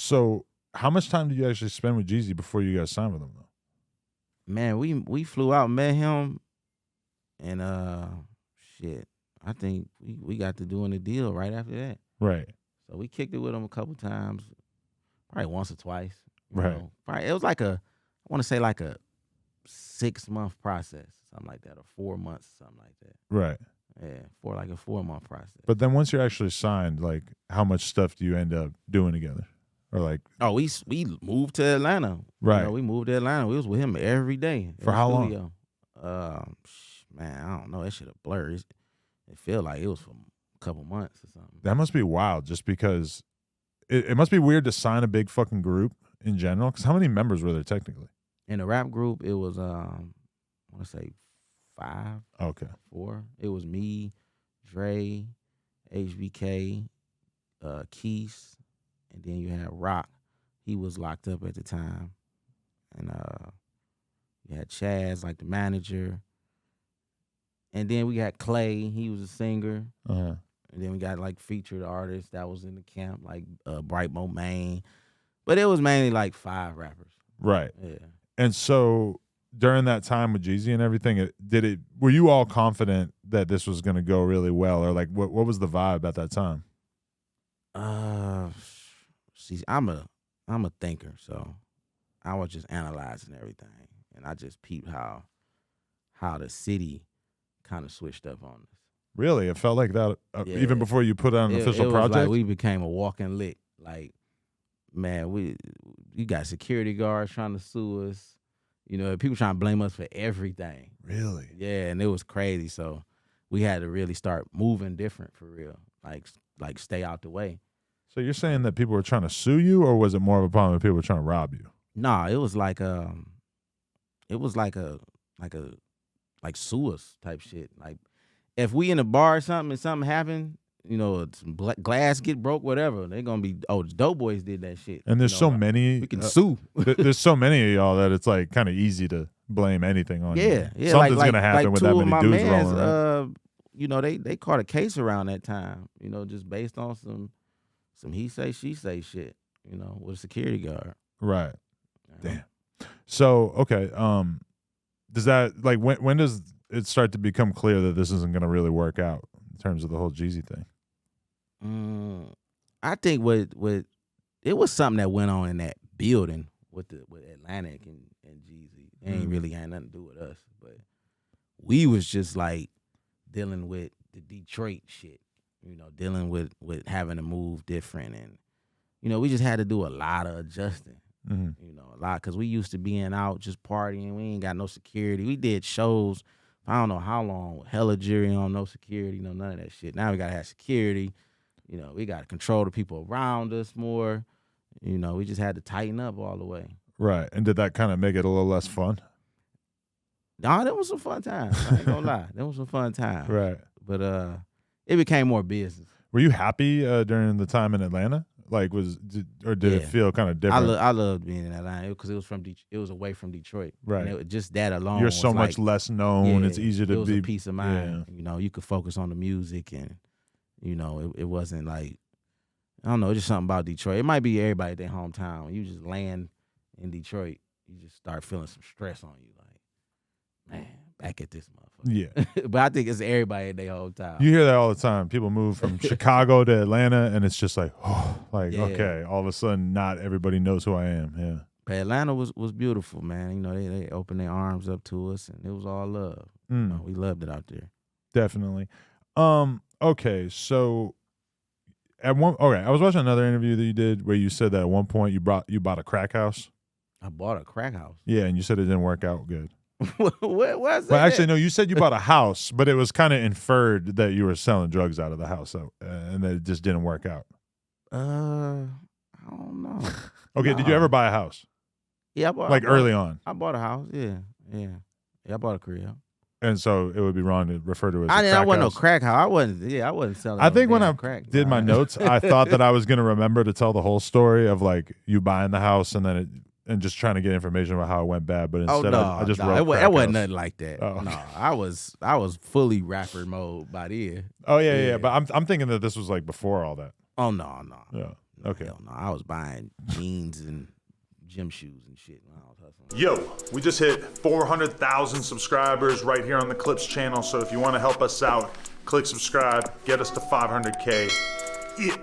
So how much time did you actually spend with Jeezy before you guys signed with him, though? Man, we flew out, met him, and shit. I think we got to doing the deal right after that. Right. So we kicked it with him a couple times, probably once or twice. Right. Probably, it was like I want to say like a 6-month process, something like that, or 4 months, something like that. Right. Yeah, for like a 4-month process. But then once you're actually signed, like, how much stuff do you end up doing together? Or like, we moved to Atlanta. right? We moved to Atlanta. We was with him every day. For how long? Man, I don't know. That shit a blur. It felt like it was for a couple months or something. That must be wild, just because it must be weird to sign a big fucking group in general. Because how many members were there technically? In the rap group, it was I want to say 5. Okay. 4. It was me, Dre, HBK, Keith, and then you had Rock. He was locked up at the time. And you had Chaz, like the manager. And then we got Clay. He was a singer. Uh-huh. And then we got like featured artists that was in the camp, like Brightmo Maine. But it was mainly like 5 rappers. Right. Yeah. And so during that time with Jeezy and everything, were you all confident that this was going to go really well, or like what was the vibe at that time? See, I'm a thinker, so I was just analyzing everything, and I just peeped how the city kind of switched up on us. Really, it felt like that even before you put out an official project. Like we became a walking lick. Like, man, you got security guards trying to sue us. People trying to blame us for everything. Really? Yeah, and it was crazy. So we had to really start moving different for real. Like stay out the way. So you're saying that people were trying to sue you, or was it more of a problem that people were trying to rob you? Nah, it was like sue us type shit. Like if we in a bar or something and something happened, some glass get broke, whatever, they're gonna be, the dope boys did that shit. And there's so many. We can sue. There's so many of y'all that it's like kind of easy to blame anything on you. Yeah. Something's gonna happen with that many dudes rolling around. They caught a case around that time. Just based on some he say she say shit. With a security guard. Right. Damn. So okay. Does that, like, when does it start to become clear that this isn't gonna really work out in terms of the whole Jeezy thing? I think with it was something that went on in that building with Atlantic and Jeezy. It ain't really had nothing to do with us, but we was just like dealing with the Detroit shit. Dealing with having to move different, and we just had to do a lot of adjusting. A lot, because we used to being out just partying. We ain't got no security. We did shows, I don't know how long, with hella jury on, no security, none of that shit. Now we gotta have security. We gotta control the people around us more. We just had to tighten up all the way. Right. And did that kind of make it a little less fun? Nah, that was some fun times. I ain't gonna lie, that was some fun times. Right. But it became more business. Were you happy during the time in Atlanta? Like, did it feel kind of different? I loved being in Atlanta because it was away from Detroit. Right. And just that alone. You're so much less known. Yeah, it's easier to it was be a peace of mind. Yeah. You could focus on the music, and it wasn't like, I don't know, it's just something about Detroit. It might be everybody at their hometown. When you just land in Detroit, you just start feeling some stress on you. Like, man, back at this motherfucker. Yeah. But I think it's everybody at their hometown. You hear that all the time. People move from Chicago to Atlanta, and it's just like, okay, all of a sudden, not everybody knows who I am. Yeah. But Atlanta was beautiful, man. They opened their arms up to us, and it was all love. We loved it out there. Definitely. Okay, so I was watching another interview that you did where you said that at one point you bought a crack house. I bought a crack house. Yeah, and you said it didn't work out good. What was Well, actually, no. You said you bought a house, but it was kind of inferred that you were selling drugs out of the house, and that it just didn't work out. I don't know. Okay, No. Did you ever buy a house? Yeah, early on. I bought a house. Yeah. I bought a crib. And so it would be wrong to refer to it as I wasn't no crack house. I wasn't selling. I think when I crack, did my notes, I thought that I was going to remember to tell the whole story of like you buying the house and just trying to get information about how it went bad. But instead, I just wrote it crack wasn't house. nothing like that. Oh. No, I was fully rapper mode by then. Oh yeah. But I'm thinking that this was like before all that. Oh no. Yeah. Okay. Hell no, I was buying jeans and gym shoes and shit when I was hustling. Yo, we just hit 400,000 subscribers right here on the Clips channel. So if you want to help us out, click subscribe, get us to 500K. Yeah.